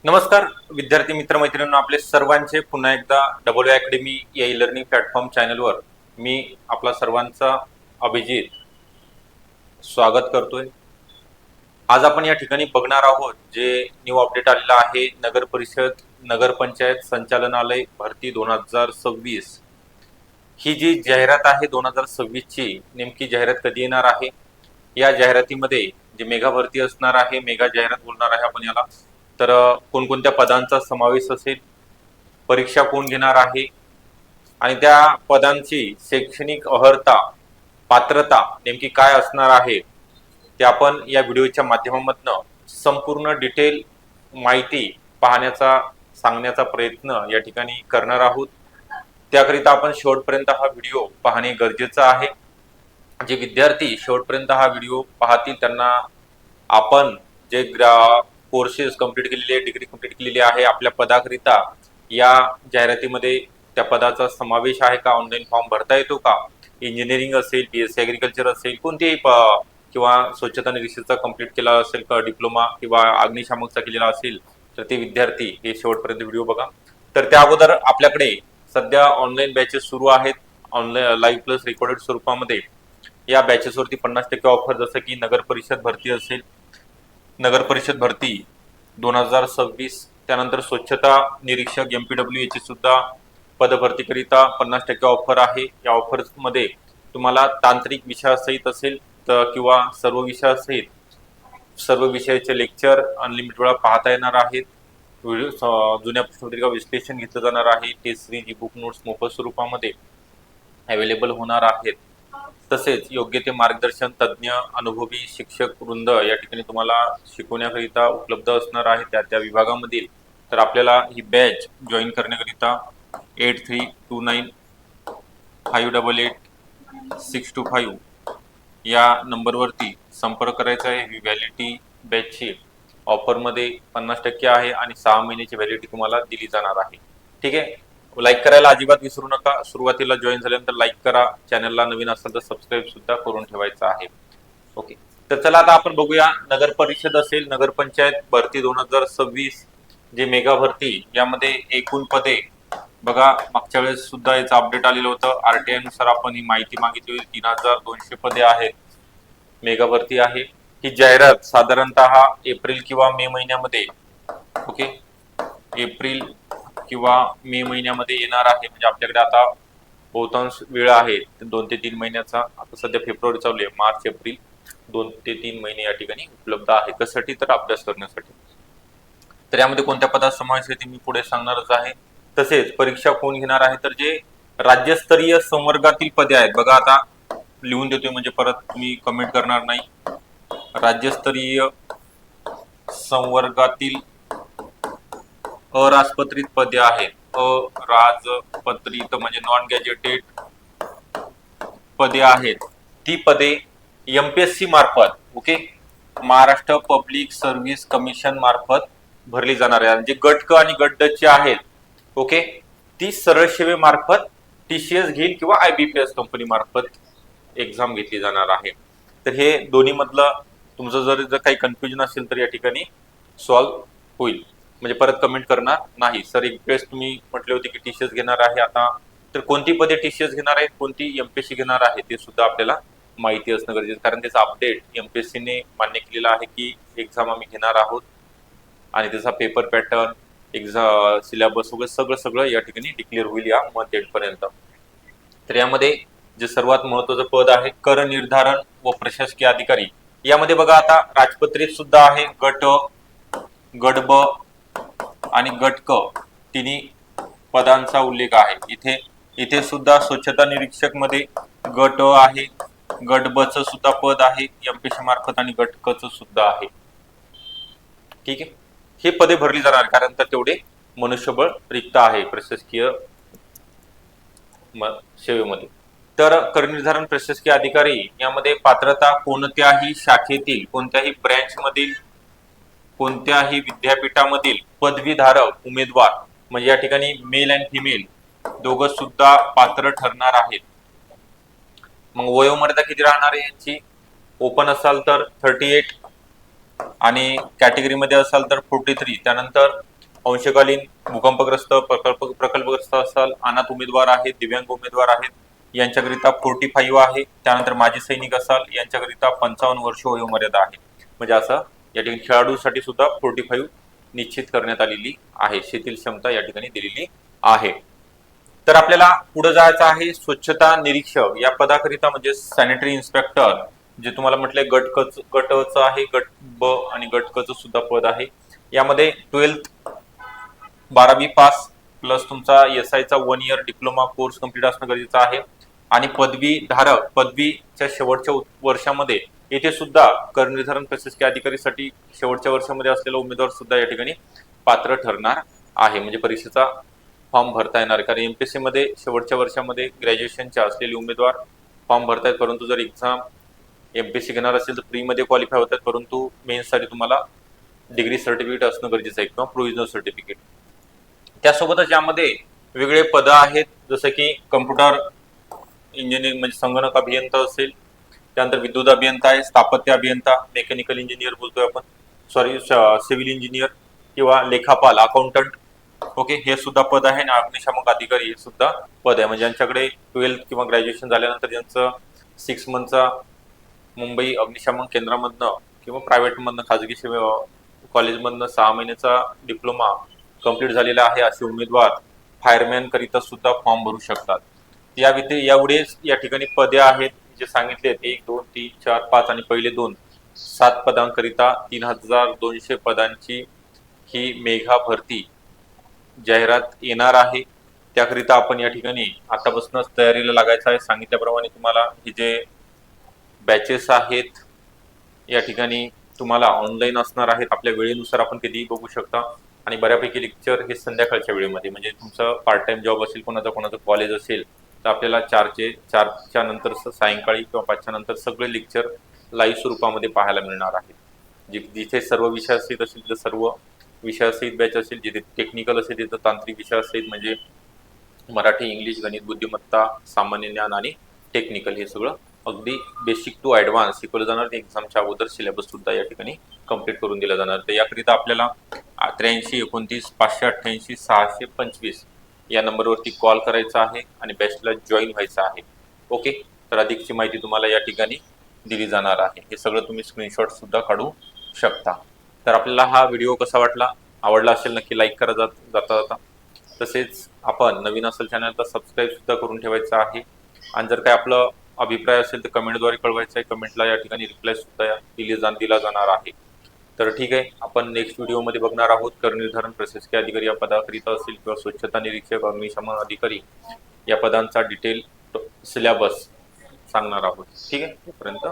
नमस्कार विद्यार्थी मित्र मैत्रिणींनो, आपले सर्वांचे पुन्हा एकदा डब्ल्यू अकॅडमी या ई लर्निंग प्लॅटफॉर्म चॅनलवर मी आपला सर्वांचा अभिजित स्वागत करतोय। आज आपण या ठिकाणी बघणार आहोत जे न्यू अपडेट आलेला आहे नगर परिषद नगरपंचायत संचालनालय भरती 2026। ही जी जाहिरात आहे 2026 ची नेमकी जाहिरात कधी येणार आहे, या जाहिरातीमध्ये जे मेगा भरती असणार आहे, मेगा जाहिरात बोलणार आहे आपण याला, तर कोणकोणत्या पदांचा समावेश असेल, परीक्षा कोण घेणार आहे आणि त्या पदांची शैक्षणिक अर्हता पात्रता नेमकी काय असणार आहे ते आपण या व्हिडिओच्या माध्यमातून संपूर्ण डिटेल माहिती पाहण्याचा सांगण्याचा प्रयत्न या ठिकाणी करणार आहोत। त्याकरिता आपण शेवटपर्यंत हा व्हिडिओ पाहणे गरजेचं आहे। जे विद्यार्थी शेवटपर्यंत हा व्हिडिओ पाहतील त्यांना आपण जे कोर्सेस कंप्लीट केलेले, डिग्री कंप्लीट केलेली आहे आपल्या पदाकरिता, या जाहिरातीमध्ये त्या पदाचा समावेश आहे का, ऑनलाईन फॉर्म भरता येतो का, इंजिनिअरिंग असेल, बीएससी ऍग्रिकल्चर असेल, कोणतेही किंवा स्वच्छता निरीक्षकचा कंप्लीट केला असेल का, डिप्लोमा किंवा अग्निशामकचा केलेला असेल, तर ते विद्यार्थी हे शेवटपर्यंत व्हिडिओ बघा। तर त्या अगोदर आपल्याकडे सध्या ऑनलाईन बॅचेस सुरू आहेत, ऑनलाईन लाईव्ह प्लस रेकॉर्डेड स्वरूपामध्ये। या बॅचेसवरती 50% ऑफर, जसं की नगर परिषद भरती असेल, नगर परिषद भरती 2026, त्यानंतर स्वच्छता निरीक्षक एमपीडब्ल्यू याची सुद्धा पदभरतीकरिता 50% ऑफर आहे। या ऑफर्स मध्ये तुम्हाला तांत्रिक विषयासहित असेल तर किंवा सर्व विषयासहित सर्व विषयाचे लेक्चर अनलिमिटेड वेळा पाहता येणार आहेत। जुन्या प्रश्नपत्रिका विश्लेषण घेतलं जाणार आहे, test series e book notes मोफत स्वरूपामध्ये अवेलेबल होणार आहेत। तसेच योग्य ते मार्गदर्शन तज्ञ अनुभवी शिक्षक वृंद या ठिकाणी तुम्हाला शिकवण्याकरिता उपलब्ध असणार आहे त्या त्या विभागामधील। तर आपल्याला ही बॅच जॉईन करण्याकरिता 8329588625 या नंबरवरती संपर्क करायचा आहे। ही व्हॅलिडिटी बॅचची ऑफरमध्ये 50% आहे आणि 6 महिन्याची व्हॅलिडिटी तुम्हाला दिली जाणार आहे। ठीक आहे, लाईक करायला अजिबात विसरू नका। सुरुवातीला जॉईन झाल्यानंतर लाईक करा, चॅनलला नवीन असेल तर सबस्क्राईब सुद्धा करून ठेवायचं आहे। ओके, तर चला आता आपण बघूया नगर परिषद असेल, नगरपंचायत भरती 2026 जे मेगा भरती, यामध्ये एकूण पदे बघा, मागच्या वेळेस सुद्धा याचं अपडेट आलेलं होतं। आरटीआय नुसार आपण ही माहिती मागितली होती, 3200 पदे आहेत, मेगा भरती आहे। ही जाहिरात साधारणतः एप्रिल किंवा मे महिन्यामध्ये, ओके, एप्रिल किंवा मे महिन्यामध्ये येणार आहे। म्हणजे आपल्याकडे आता बहुतांश वेळ आहे 2 ते 3 महिन्याचा। आता सध्या फेब्रुवारी चालू आहे, मार्च एप्रिल 2 ते 3 महिने या ठिकाणी उपलब्ध आहे। कशासाठी तर अभ्यास करण्यासाठी। तर यामध्ये कोणत्या पदात समावेश आहे ते मी पुढे सांगणारच आहे। तसेच परीक्षा कोण घेणार आहे, तर जे राज्यस्तरीय संवर्गातील पदे आहेत बघा, आता लिहून देतोय म्हणजे परत तुम्ही कमेंट करणार नाही। राज्यस्तरीय संवर्गातील अराजपत्रित पदे आहेत, अराजपत्रित म्हणजे नॉन गॅजेटेड पदे आहेत, ती पदे एमपीएससी मार्फत, okay, Maharashtra public service commission मार्फत भरली जाणार आहे। जे गट क आणि गट ड ची आहेत, ओके, ती सरळ सेवेमार्फत टीसीएस घेईल किंवा आयबीपीएस कंपनी मार्फत एक्झाम घेतली जाणार आहे। तर हे दोन्ही मधलं तुमचं जर काही कन्फ्युजन असेल तर या ठिकाणी सॉल्व्ह होईल, म्हणजे परत कमेंट करणार नाही। सर एक वेळेस तुम्ही म्हटले होते की टीसीएस घेणार आहे, आता तर कोणती पदे टीसीएस घेणार आहेत, कोणती एमपीएससी घेणार आहे ते सुद्धा आपल्याला माहिती असणं गरजेचं, कारण त्याचा अपडेट एमपीएससीने मान्य केलेला आहे की एक्झाम आम्ही घेणार आहोत आणि त्याचा पेपर पॅटर्न, एक्झाम सिलेबस वगैरे सगळं या ठिकाणी डिक्लेअर होईल या मंथ एंड पर्यंत। तर यामध्ये जे सर्वात महत्त्वाचं पद आहे कर निर्धारण व प्रशासकीय अधिकारी, यामध्ये बघा आता राजपत्रित सुद्धा आहे, गट अ, गट ब आणि गट क तिन्ही पदांचा उल्लेख आहे। इथे सुद्धा स्वच्छता निरीक्षक मध्ये गट अ आहे, गट ब च सुद्धा पद आहे एमपीएससी मार्फत आणि गट क च सुद्धा आहे। ठीक आहे, हे पदे भरली जाणार कारण तर तेवढे मनुष्यबळ रिक्त आहे प्रशासकीय सेवेमध्ये। तर कर निर्धारण प्रशासकीय अधिकारी यामध्ये पात्रता कोणत्याही शाखेतील, कोणत्याही ब्रँच मधील, कोणत्याही विद्यापीठामधील पदवीधारक उमेदवार, म्हणजे या ठिकाणी मेल अँड फिमेल दोघं सुद्धा पात्र ठरणार आहेत। मग वयोमर्यादा किती राहणार आहे यांची, ओपन असाल तर 38 आणि कॅटेगरी मध्ये असाल तर 43, त्यानंतर अंशकालीन भूकंपग्रस्त प्रकल्पग्रस्त असाल, अनाथ उमेदवार आहेत, दिव्यांग उमेदवार आहेत यांच्याकरिता 45 आहे. त्यानंतर माजी सैनिक असाल यांच्याकरिता 55 वर्ष वयोमर्यादा आहे. म्हणजे असं या ठिकाणी खेळाडूंसाठी सुद्धा 45 निश्चित करण्यात आलेली आहे. शिथिल क्षमता या ठिकाणी दिलेली आहे. तर आपल्याला पुढे जायचं आहे. स्वच्छता निरीक्षक या पदाकरिता म्हणजे सॅनिटरी इन्स्पेक्टर, जे तुम्हाला म्हटलंय गट च आहे, गट ब आणि गट क च सुद्धा पद आहे. यामध्ये 12वी पास प्लस तुमचा SI चा 1 इयर डिप्लोमा कोर्स कंप्लीट असणं गरजेचं आहे. आणि पदवी धारक पदवीच्या शेवटच्या वर्षामध्ये येथे सुद्धा कर निर्धारण प्रशासकीय अधिकारीसाठी शेवटच्या वर्षामध्ये असलेला उमेदवार सुद्धा या ठिकाणी पात्र ठरणार आहे. म्हणजे परीक्षेचा फॉर्म भरता येणार, कारण MPSC मध्ये शेवटच्या वर्षामध्ये ग्रॅज्युएशनचे असलेले उमेदवार फॉर्म भरतायत, परंतु जर एक्झाम MPSC घेणार असेल तर प्री मध्ये क्वालिफाय होतात, परंतु मेन्ससाठी तुम्हाला डिग्री सर्टिफिकेट असणं गरजेचं आहे किंवा प्रोव्हिजनल सर्टिफिकेट. त्यासोबतच यामध्ये वेगळे पद आहेत, जसं की कम्प्युटर इंजिनिअरिंग म्हणजे संगणक अभियंता असेल, त्यानंतर विद्युत अभियंता आहे, स्थापत्य अभियंता, मेकॅनिकल इंजिनियर बोलतोय आपण, सिव्हिल इंजिनियर किंवा लेखापाल अकाउंटंट. ओके, हे सुद्धा पद आहे. आणि अग्निशामक अधिकारी हे सुद्धा पद आहे. म्हणजे ज्यांच्याकडे 12th किंवा ग्रॅज्युएशन झाल्यानंतर ज्यांचं 6 मंथचा मुंबई अग्निशामक केंद्रामधनं किंवा प्रायव्हेटमधनं खाजगी कॉलेजमधनं 6 महिन्याचा डिप्लोमा कंप्लीट झालेला आहे असे उमेदवार फायरमॅन करिता सुद्धा फॉर्म भरू शकतात. यावेळी या ठिकाणी पदे आहेत जे सांगितले 1, 2, 3, 4, 5 आणि पहिले 2 7 पदांकरिता 3200 पदांची ही मेघा भरती जाहिरात येणार आहे. त्याकरिता आपण या ठिकाणी आतापासूनच तयारीला लागायचं आहे. सांगितल्याप्रमाणे तुम्हाला हे जे बॅचेस आहेत या ठिकाणी तुम्हाला ऑनलाईन असणार आहेत. आपल्या वेळेनुसार आपण कधीही बघू शकता. आणि बऱ्यापैकी लेक्चर हे संध्याकाळच्या वेळेमध्ये, म्हणजे तुमचं पार्ट टाइम जॉब असेल, कोणाचं कॉलेज असेल तर आपल्याला 4च्या नंतर सायंकाळी किंवा 5च्या नंतर सगळे लेक्चर लाईव्ह स्वरूपामध्ये पाहायला मिळणार आहेत. जिथे सर्व विषय असतील तसे तिथे सर्व विषयासहित बॅच असेल, जिथे टेक्निकल असेल तिथे तांत्रिक विषयासहित म्हणजे मराठी, इंग्लिश, गणित, बुद्धिमत्ता, सामान्य ज्ञान आणि टेक्निकल हे सगळं अगदी बेसिक टू ॲडव्हान्स शिकवलं जाणार. एक्झामच्या अगोदर सिलेबस सुद्धा या ठिकाणी कंप्लीट करून दिला जाणार. तर याकरिता आपल्याला 83 29 588 625 या नंबरवरती कॉल करायचा आहे आणि बॅचला जॉईन व्हायचं आहे. ओके, तर अधिकची माहिती तुम्हाला या ठिकाणी दिली जाणार आहे. हे सगळं तुम्ही स्क्रीनशॉट सुद्धा काढू शकता. तर आपल्याला हा व्हिडिओ कसा वाटला, आवडला असेल नक्की लाईक करा जाता. तसेच आपण नवीन असेल चॅनलला सबस्क्राईब सुद्धा करून ठेवायचं आहे. आणि जर काय आपलं अभिप्राय असेल तर कमेंटद्वारे कळवायचा आहे. कमेंटला या ठिकाणी रिप्लाय सुद्धा दिला जाणार आहे. तर ठीक आहे, आपण नेक्स्ट व्हिडिओमध्ये बघणार आहोत कर निर्धारण प्रशासकीय अधिकारी या पदाकरिता असेल किंवा स्वच्छता निरीक्षक, अग्निशमन अधिकारी या पदांचा डिटेल सिलेबस सांगणार आहोत. ठीक आहे, तोपर्यंत